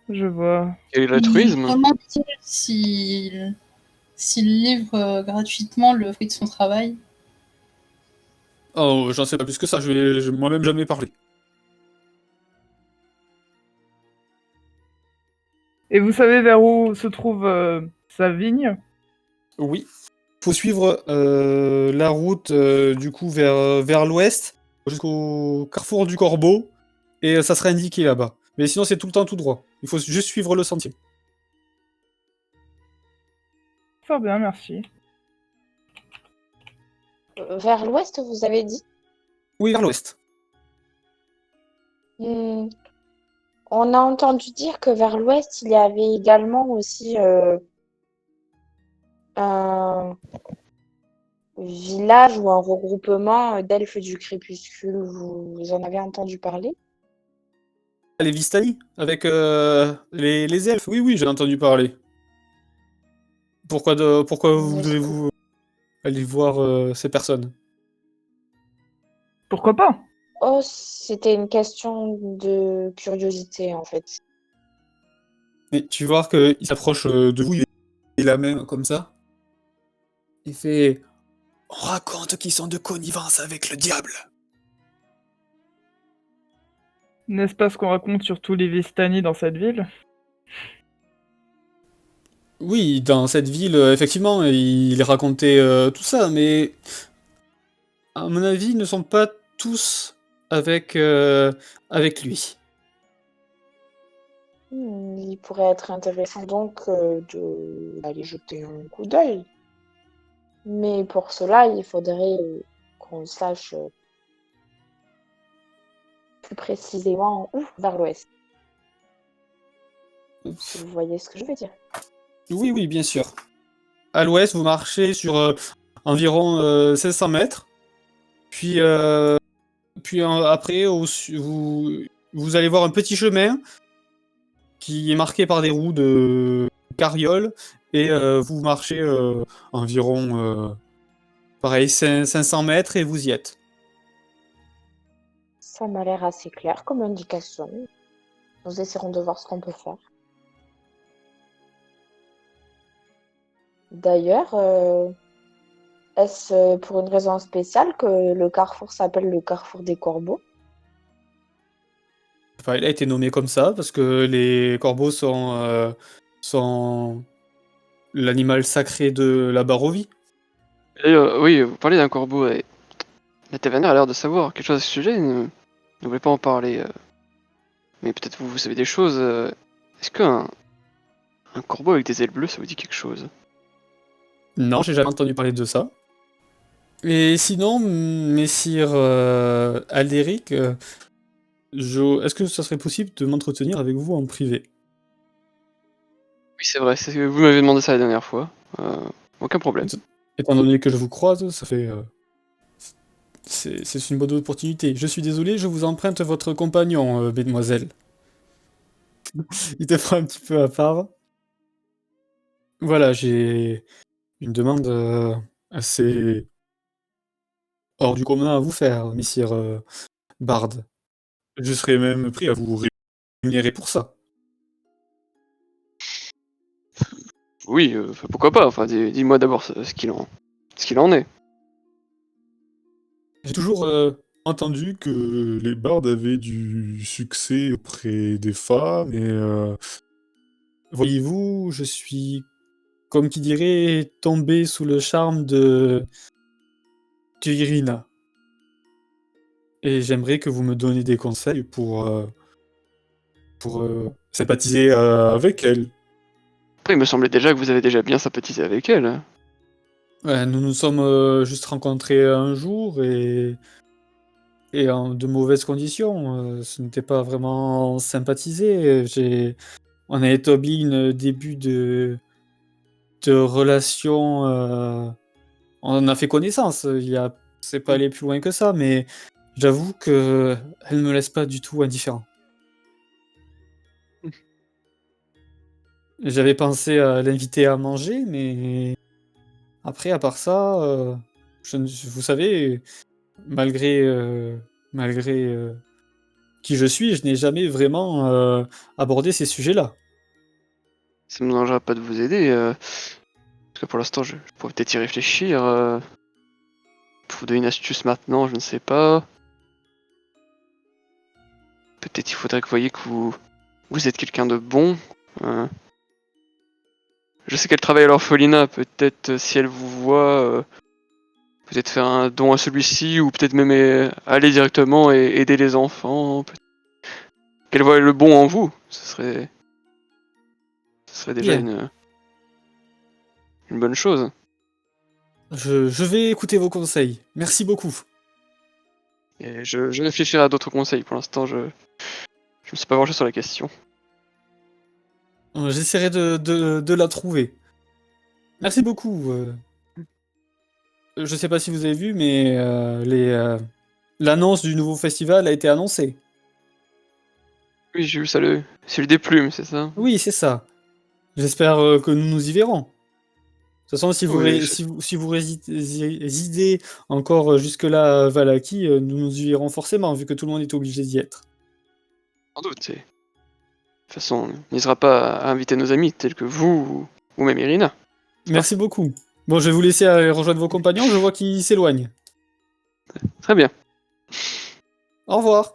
Je vois. Et l'altruisme. Comment dit-il s'il livre gratuitement le fruit de son travail? Oh, j'en sais pas plus que ça, je moi-même jamais parlé. Et vous savez vers où se trouve sa vigne? Oui. Faut suivre la route du coup vers l'ouest, jusqu'au carrefour du Corbeau, et ça sera indiqué là-bas. Mais sinon c'est tout le temps tout droit. Il faut juste suivre le sentier. Fort bien, merci. Vers l'ouest, vous avez dit? Oui, vers l'ouest. Hmm. On a entendu dire que vers l'ouest, il y avait également aussi un village ou un regroupement d'elfes du crépuscule. Vous en avez entendu parler? Les Vistani, avec les elfes. Oui, oui, j'ai entendu parler. Pourquoi vous Est-ce que... devez-vous aller voir ces personnes? Pourquoi pas? Oh, c'était une question de curiosité en fait. Mais tu vois qu'il s'approche de vous, il est la main comme ça. Il fait... On raconte qu'ils sont de connivence avec le diable. N'est-ce pas ce qu'on raconte sur tous les Vistani dans cette ville? Oui, dans cette ville, effectivement, il racontait tout ça, mais à mon avis, ils ne sont pas tous avec lui. Il pourrait être intéressant donc d'aller jeter un coup d'œil. Mais pour cela, il faudrait qu'on sache plus précisément où vers l'ouest. Si vous voyez ce que je veux dire. Oui, oui, bien sûr. À l'ouest, vous marchez sur environ 500 mètres, puis, après, vous allez voir un petit chemin qui est marqué par des roues de carriole, et vous marchez environ, pareil, 500 mètres, et vous y êtes. Ça m'a l'air assez clair comme indication. Nous essaierons de voir ce qu'on peut faire. D'ailleurs, est-ce pour une raison spéciale que le carrefour s'appelle le carrefour des corbeaux? Enfin, il a été nommé comme ça parce que les corbeaux sont l'animal sacré de la Barovie. D'ailleurs, oui, vous parlez d'un corbeau, et la tavernière a l'air de savoir quelque chose à ce sujet, ne voulez pas en parler. Mais peut-être vous savez des choses. Est-ce qu'un corbeau avec des ailes bleues, ça vous dit quelque chose? Non, j'ai jamais entendu parler de ça. Et sinon, messire Aldéric, est-ce que ça serait possible de m'entretenir avec vous en privé? Oui, c'est vrai, vous m'avez demandé ça la dernière fois. Aucun problème. Étant donné que je vous croise, ça fait... c'est une bonne opportunité. Je suis désolé, je vous emprunte votre compagnon, mesdemoiselles. Il te prend un petit peu à part. Voilà, j'ai une demande assez hors du commun à vous faire, messire Bard. Je serais même prêt à vous rémunérer pour ça. Oui, pourquoi pas, enfin dis-moi d'abord ce qu'il en est. J'ai toujours entendu que les bardes avaient du succès auprès des femmes et voyez-vous, je suis, comme qui dirait, tombé sous le charme de Irina. Et j'aimerais que vous me donniez des conseils pour sympathiser avec elle. Après, il me semblait déjà que vous avez déjà bien sympathisé avec elle, hein. Ouais, nous nous sommes juste rencontrés un jour et en de mauvaises conditions. Ce n'était pas vraiment sympathisé. On a établi un début de relation. On a fait connaissance. C'est pas allé plus loin que ça, mais j'avoue que elle me laisse pas du tout indifférent. J'avais pensé à l'inviter à manger, mais après, à part ça, vous savez, malgré qui je suis, je n'ai jamais vraiment abordé ces sujets-là. Ça me dérangera pas de vous aider, parce que pour l'instant, je pourrais peut-être y réfléchir. Pour vous donner une astuce maintenant, je ne sais pas. Peut-être il faudrait que vous voyez que vous êtes quelqu'un de bon. euh. Je sais qu'elle travaille à l'orphelinat, peut-être si elle vous voit, peut-être faire un don à celui-ci, ou peut-être même aller directement et aider les enfants. Qu'elle voie le bon en vous, ce serait déjà Bien, une bonne chose. je vais écouter vos conseils. Merci beaucoup. Et je réfléchirai à d'autres conseils. Pour l'instant, je me suis pas penché sur la question. J'essaierai de la trouver. Merci beaucoup. Je sais pas si vous avez vu, mais l'annonce du nouveau festival a été annoncée. Oui, j'ai vu ça, celui des plumes, c'est ça? Oui, c'est ça. J'espère que nous nous y verrons. De toute façon, Oui, si vous résidez encore jusque-là à Valaki, nous nous y verrons forcément, vu que tout le monde est obligé d'y être. sans doute. De toute façon, on n'hésitera pas à inviter nos amis, tels que vous ou même Irina. N'est-ce pas? Merci beaucoup. Bon, je vais vous laisser rejoindre vos compagnons, je vois qu'ils s'éloignent. Très bien. Au revoir.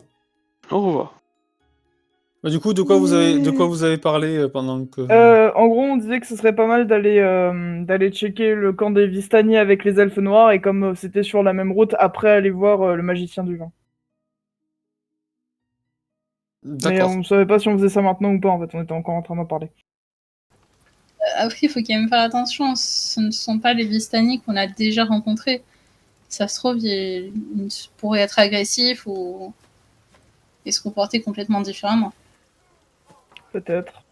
Au revoir. Bah, du coup, de quoi vous avez parlé pendant que... En gros, on disait que ce serait pas mal d'aller checker le camp des Vistani avec les elfes noirs, et comme c'était sur la même route, après aller voir le magicien du vin. Mais D'accord. on savait pas si on faisait ça maintenant ou pas, en fait, on était encore en train d'en parler. Après, il faut quand même faire attention, ce ne sont pas les Vistani qu'on a déjà rencontrés. Ça se trouve, ils pourraient être agressifs et se comporter complètement différemment. Peut-être,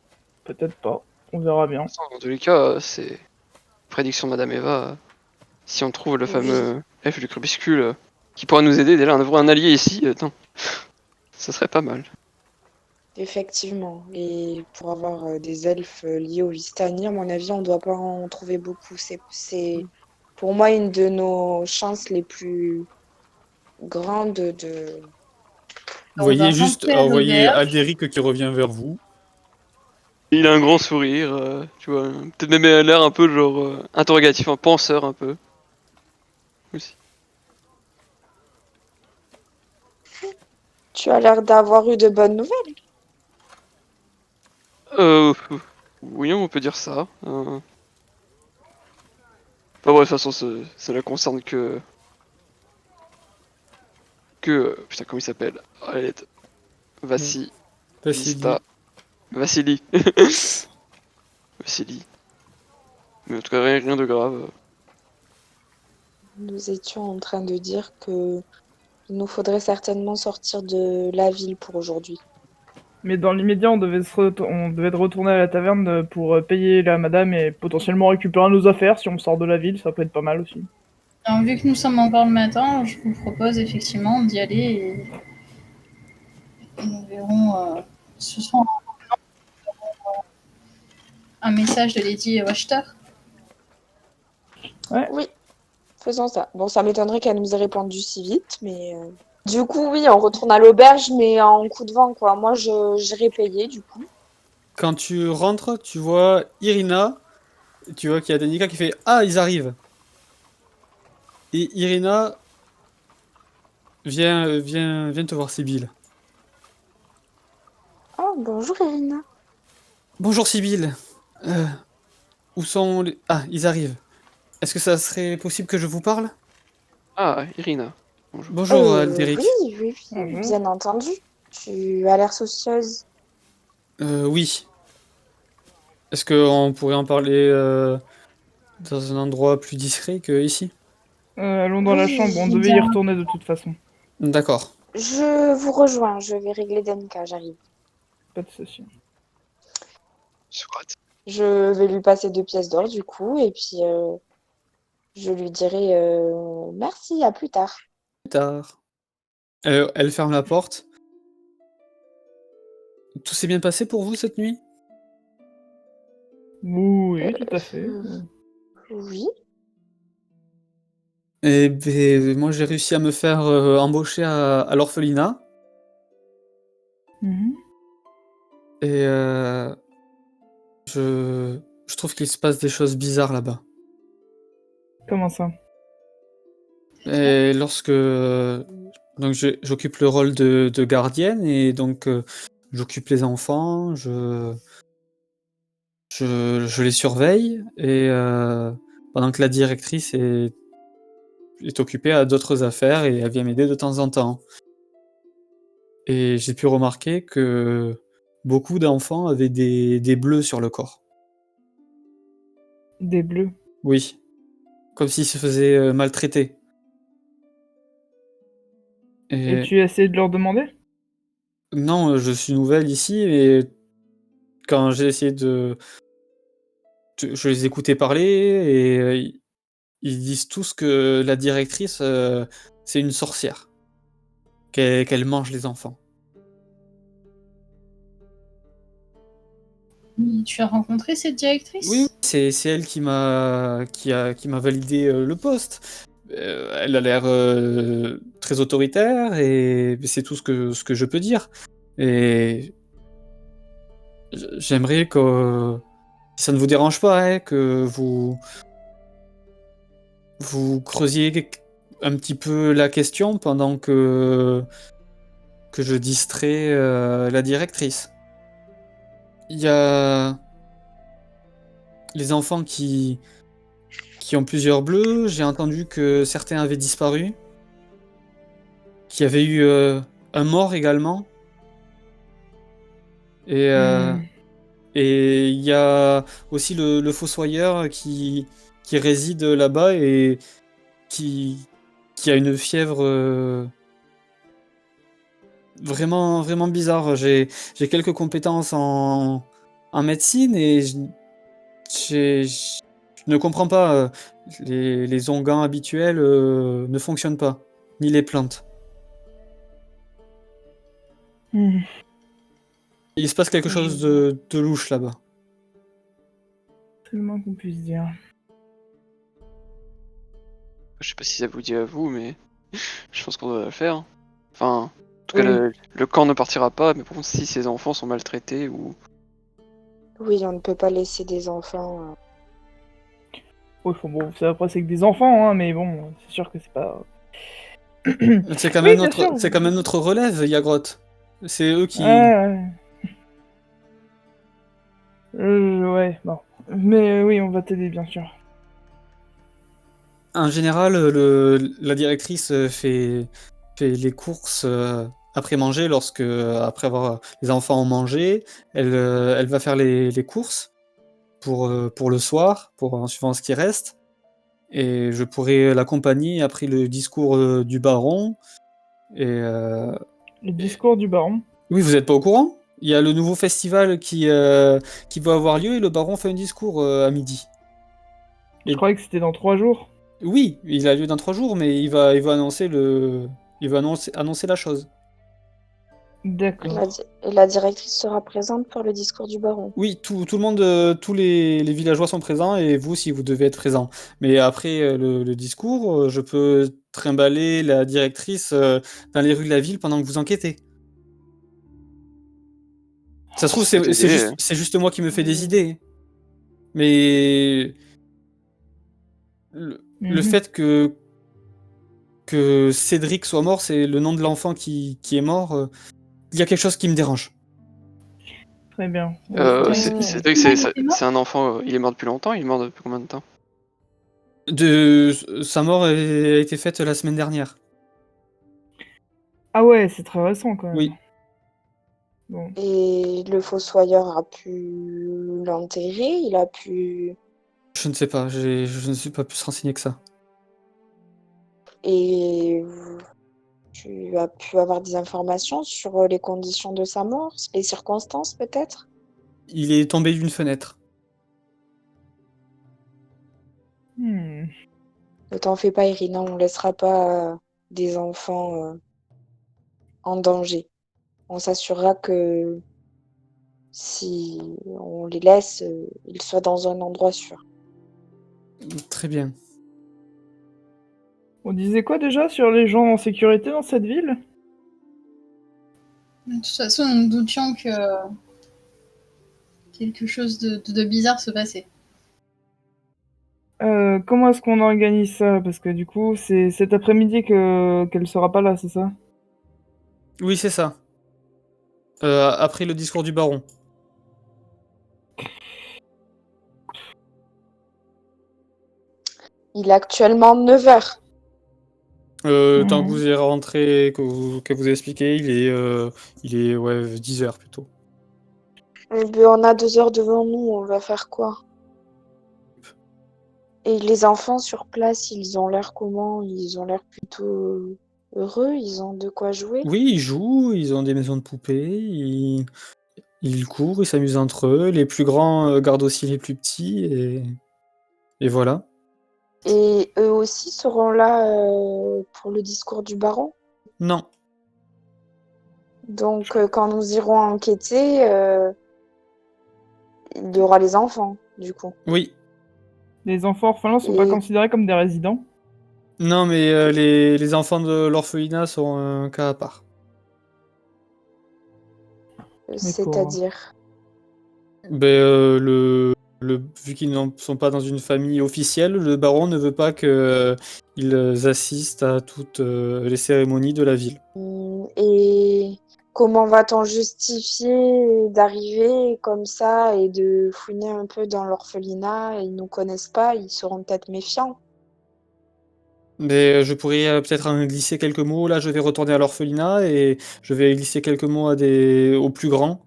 peut-être pas, on verra bien. Dans tous les cas, c'est prédiction de Madame Eva. Si on trouve le Oui, fameux elfe du crépuscule qui pourra nous aider, déjà on devrait un allié ici, attends. Ça serait pas mal. effectivement. Et pour avoir des elfes liés au Vistani, à mon avis, on ne doit pas en trouver beaucoup. C'est pour moi une de nos chances les plus grandes de... On va rentrer à Vous voyez l'auberge. Alderic qui revient vers vous. Il a un grand sourire, tu vois, peut-être même l'air un peu genre interrogatif, un penseur un peu. Aussi. Tu as l'air d'avoir eu de bonnes nouvelles. Euh, oui, on peut dire ça. Bah ouais, de toute façon, ça ne concerne putain, comment il s'appelle? Arrête. Vassi, Vassili. Vista, Vassili. Vassili. Mais en tout cas, rien de grave. Nous étions en train de dire que il nous faudrait certainement sortir de la ville pour aujourd'hui. Mais dans l'immédiat, on devait retourner à la taverne pour payer la madame et potentiellement récupérer nos affaires si on sort de la ville, ça peut être pas mal aussi. Alors, vu que nous sommes encore le matin, je vous propose effectivement d'y aller et nous verrons ce soir. un message de Lady Wachter. Oui, faisons ça. Bon, ça m'étonnerait qu'elle nous ait répondu si vite, mais... Du coup, oui, on retourne à l'auberge, mais en coup de vent, quoi. Moi, j'irai payer, du coup. Quand tu rentres, tu vois Irina, tu vois qu'il y a Danica qui fait Ah, ils arrivent. Et Irina vient te voir, Sibylle. Oh, bonjour, Irina. Bonjour Sibylle. Euh, où sont les... Ah, ils arrivent. Est-ce que ça serait possible que je vous parle? Ah, Irina. Bonjour. Bonjour Oui, Aldéric. oui, Bonjour. bien entendu. Tu as l'air soucieuse. Oui. Est-ce qu'on pourrait en parler dans un endroit plus discret que ici? Allons dans la chambre, on Oui, devait y bien. retourner de toute façon. D'accord. Je vous rejoins, je vais régler Danica, j'arrive. Pas de souci. Soit. Je vais lui passer 2 pièces d'or, du coup, et puis je lui dirai merci, à plus tard. Plus tard. Elle ferme la porte. Tout s'est bien passé pour vous cette nuit? Oui, tout à fait. Oui. Eh ben, moi j'ai réussi à me faire embaucher à l'orphelinat. Mhm. Et je trouve qu'il se passe des choses bizarres là-bas. Comment ça? Et lorsque donc j'occupe le rôle de gardienne et donc j'occupe les enfants, je les surveille et pendant que la directrice est occupée à d'autres affaires et elle vient m'aider de temps en temps. Et j'ai pu remarquer que beaucoup d'enfants avaient des bleus sur le corps. Des bleus. Oui, comme s'ils se faisaient maltraiter. Et Et tu as essayé de leur demander? non, je suis nouvelle ici et quand j'ai essayé je les écoutais parler et ils disent tous que la directrice, c'est une sorcière, qu'elle mange les enfants. Tu as rencontré cette directrice? Oui, c'est elle qui m'a validé le poste. Elle a l'air très autoritaire et c'est tout ce que je peux dire. Et j'aimerais que, si ça ne vous dérange pas, hein, que vous creusiez un petit peu la question pendant que je distrais la directrice. Il y a les enfants qui ont plusieurs bleus. J'ai entendu que certains avaient disparu, qu'il y avait eu un mort également. Et Hmm. et il y a aussi le fossoyeur qui réside là-bas et qui, qui a une fièvre vraiment, vraiment bizarre. J'ai quelques compétences en médecine et je ne comprends pas. Les onguents habituels ne fonctionnent pas, ni les plantes. Hmm. Il se passe quelque chose de louche là-bas. C'est le moins qu'on puisse dire. Je sais pas si ça vous dit à vous, mais je pense qu'on doit le faire. Enfin, en tout cas, Oui. le camp ne partira pas, mais bon, si ces enfants sont maltraités ou. Oui, on ne peut pas laisser des enfants. Ouais, bon, après c'est que des enfants, hein, mais bon, c'est sûr que c'est pas... C'est quand Oui, même bien sûr. notre relève, Yagrotte. C'est eux qui. Ouais. Ouais, bon. Mais oui, on va t'aider, bien sûr. En général, la directrice fait les courses après manger, après avoir les enfants ont mangé, elle va faire les courses pour le soir, en suivant ce qui reste. Et je pourrais l'accompagner après le discours du baron. Et Le discours du baron. oui, vous n'êtes pas au courant? Il y a le nouveau festival qui va avoir lieu et le baron fait un discours à midi. Je Et croyais que c'était dans 3 jours. oui, il a lieu dans 3 jours, mais il va annoncer annoncer la chose. D'accord. Et la directrice sera présente pour le discours du baron. Oui, tout le monde, tous les villageois sont présents et vous si vous devez être présent. Mais après le discours, je peux trimballer la directrice dans les rues de la ville pendant que vous enquêtez. Ça se trouve, Ça peut t'aider. c'est juste moi qui me fais des idées. Mais le Mhm. fait que Cédric soit mort, c'est le nom de l'enfant qui est mort. Il y a quelque chose qui me dérange. Très bien. Faudrait- C'est vrai que c'est un enfant, il est mort depuis longtemps, il est mort depuis combien de temps? Sa mort a été faite la semaine dernière. Ah ouais, c'est très récent quand même. Oui. Bon. Et le fossoyeur a pu l'enterrer, il a pu... Je ne sais pas, je ne suis pas plus renseigné que ça. Et tu as pu avoir des informations sur les conditions de sa mort, les circonstances peut-être? Il est tombé d'une fenêtre. Hmm. Ne t'en fais pas, Irina, on ne laissera pas des enfants en danger. On s'assurera que si on les laisse, ils soient dans un endroit sûr. Très bien. On disait quoi déjà sur les gens en sécurité dans cette ville? De toute façon, nous doutions que quelque chose de bizarre se passait. Comment est-ce qu'on organise ça? Parce que du coup, c'est cet après-midi qu'elle sera pas là, c'est ça? Oui, c'est ça. Après le discours du baron. Il est actuellement 9 heures. Tant que Mhm. vous êtes rentré, que vous expliqué, il est ouais, 10 heures plutôt. Eh bien, on a 2 heures devant nous, on va faire quoi? Et les enfants sur place, ils ont l'air comment? Ils ont l'air plutôt heureux, ils ont de quoi jouer. Oui, ils jouent, ils ont des maisons de poupées, ils courent, ils s'amusent entre eux. Les plus grands gardent aussi les plus petits et voilà. Et eux aussi seront là pour le discours du baron. Non, Donc, quand nous irons enquêter, il y aura les enfants, du coup. oui. Les enfants orphelins sont pas Et considérés comme des résidents? Non, mais les enfants de l'orphelinat sont un cas à part. D'accord. c'est-à-dire, Ben, vu qu'ils ne sont pas dans une famille officielle, le baron ne veut pas qu'ils assistent à toutes les cérémonies de la ville. et comment va-t-on justifier d'arriver comme ça et de fouiner un peu dans l'orphelinat? Ils nous connaissent pas, ils seront peut-être méfiants. Mais je pourrais peut-être en glisser quelques mots. Là, je vais retourner à l'orphelinat et je vais glisser quelques mots aux plus grands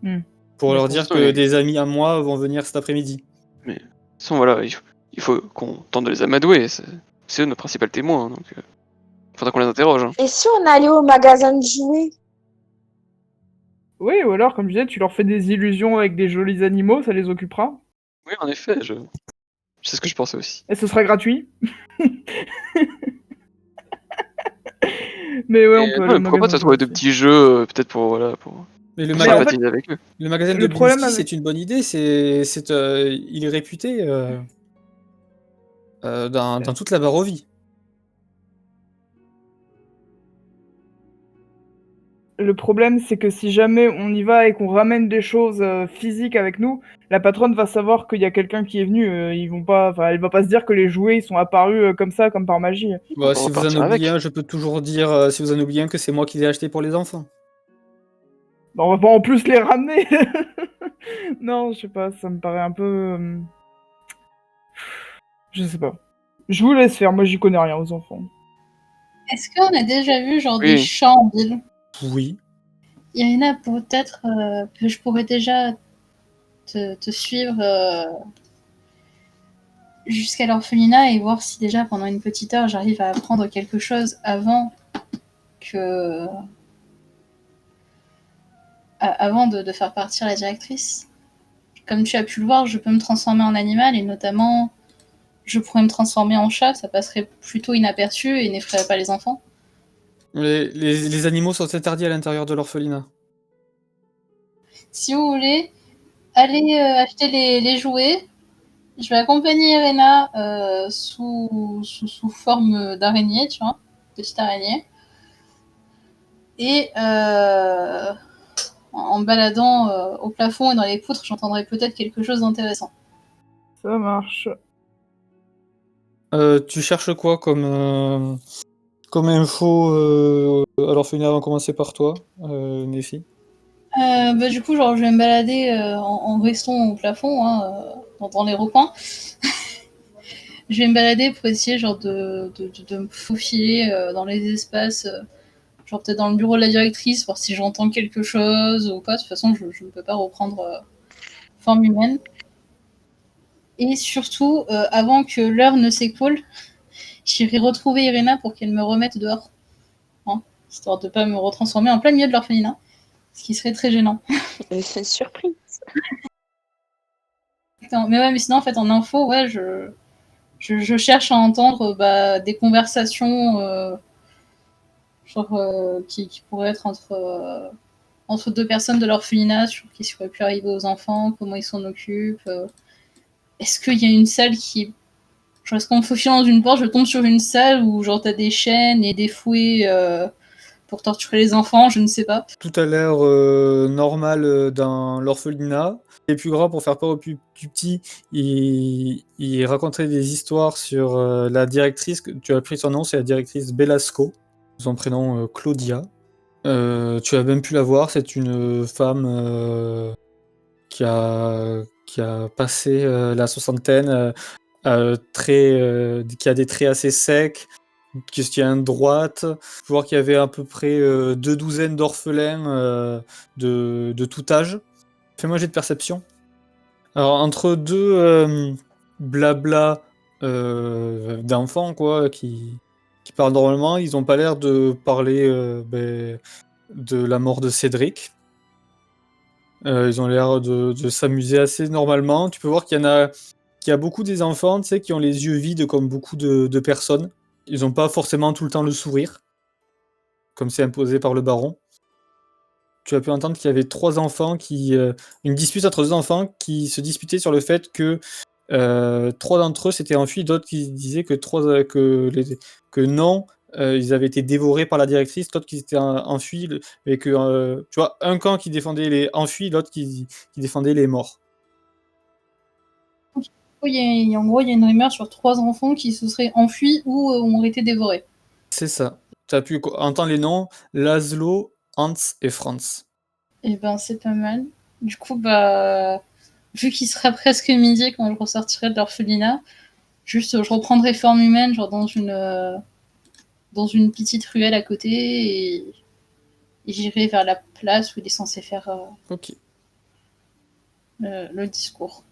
Hmm. pour leur D'accord. dire que des amis à moi vont venir cet après-midi. Mais de toute façon, voilà, il faut qu'on tente de les amadouer. C'est eux nos principaux témoins, donc faudra qu'on les interroge. Et si on allait au magasin de jouets? Oui, ou alors, comme je disais, tu leur fais des illusions avec des jolis animaux, ça les occupera. Oui, en effet, c'est ce que je pensais aussi. Et ce sera gratuit. Mais ouais, on Et peut aller non, au mais pourquoi pas magasin te de jouets trouver de aussi. petits jeux, peut-être pour voilà, pour Mais Mais en fait, sympathiser avec eux. le magasin de le problème Blinsky, avec... c'est une bonne idée. Il est réputé dans toute la Barovie. Le problème, c'est que si jamais on y va et qu'on ramène des choses physiques avec nous, la patronne va savoir qu'il y a quelqu'un qui est venu. Ils vont pas, enfin, elle va pas se dire que les jouets ils sont apparus comme ça, comme par magie. On Bah, peut si vous en repartir oubliez avec. un, je peux toujours dire, si vous en oubliez un, que c'est moi qui l'ai acheté pour les enfants. Bah, on va pas en plus les ramener. Non, je sais pas, ça me paraît un peu. Je sais pas. Je vous laisse faire. Moi, j'y connais rien aux enfants. Est-ce qu'on a déjà vu genre des Oui. champs en ville? Oui. Irina, peut-être que je pourrais déjà te suivre jusqu'à l'orphelinat et voir si déjà pendant une petite heure j'arrive à apprendre quelque chose que avant de faire partir la directrice. Comme tu as pu le voir, je peux me transformer en animal et notamment je pourrais me transformer en chat, ça passerait plutôt inaperçu et n'effraierait pas les enfants. Les animaux sont interdits à l'intérieur de l'orphelinat. Si vous voulez, allez acheter les jouets. Je vais accompagner Irena sous forme d'araignée, tu vois, petite araignée. Et en baladant au plafond et dans les poutres, j'entendrai peut-être quelque chose d'intéressant. Ça marche. Tu cherches quoi comme info à l'orphelinat avant de commencer par toi, Néfi? Du coup, genre, je vais me balader en restant au plafond, hein, dans les recoins. Je vais me balader pour essayer genre, de me faufiler dans les espaces, genre peut-être dans le bureau de la directrice, voir si j'entends quelque chose ou pas. De toute façon, je ne peux pas reprendre forme humaine. Et surtout, avant que l'heure ne s'écoule, j'irai retrouver Irena pour qu'elle me remette dehors. Hein, histoire de ne pas me retransformer en plein milieu de l'orphelinat, ce qui serait très gênant. C'est une surprise. Mais ouais, mais sinon, en fait, en info, ouais, je cherche à entendre des conversations qui pourraient être entre deux personnes de l'orphelinat sur ce qui aurait pu arriver aux enfants, comment ils s'en occupent. Est-ce qu'il y a une salle qui... Genre, est-ce qu'en me faufilant dans une porte, je tombe sur une salle où genre t'as des chaînes et des fouets pour torturer les enfants, je ne sais pas. Tout a l'air normal dans l'orphelinat. Les plus grands, pour faire peur aux plus petits, ils racontaient des histoires sur la directrice. Tu as pris son nom, c'est la directrice Belasco. Son prénom Claudia. Tu as même pu la voir, c'est une femme qui a passé la soixantaine, qui a des traits assez secs, qui se tient droite. Je vois qu'il y avait à peu près 2 douzaines d'orphelins de tout âge. Fais-moi un jet de perception. Alors, entre deux blabla d'enfants, quoi, qui parlent normalement, ils n'ont pas l'air de parler de la mort de Cédric. Ils ont l'air de s'amuser assez normalement. Tu peux voir qu'il y a beaucoup des enfants, tu sais, qui ont les yeux vides comme beaucoup de personnes. Ils n'ont pas forcément tout le temps le sourire, comme c'est imposé par le baron. Tu as pu entendre qu'il y avait une dispute entre deux enfants qui se disputaient sur le fait que trois d'entre eux s'étaient enfuis, d'autres qui disaient que non, ils avaient été dévorés par la directrice, d'autres qui s'étaient enfuis, et que tu vois, un camp qui défendait les enfuis, l'autre qui défendait les morts. En gros, il y a une rumeur sur 3 enfants qui se seraient enfuis ou ont été dévorés. C'est ça. Tu as pu entendre les noms Laszlo, Hans et Franz. Et ben c'est pas mal. Du coup, vu qu'il sera presque midi quand je ressortirai de l'orphelinat, juste je reprendrai forme humaine, genre dans une petite ruelle à côté, et j'irai vers la place où il est censé faire Ok. le discours.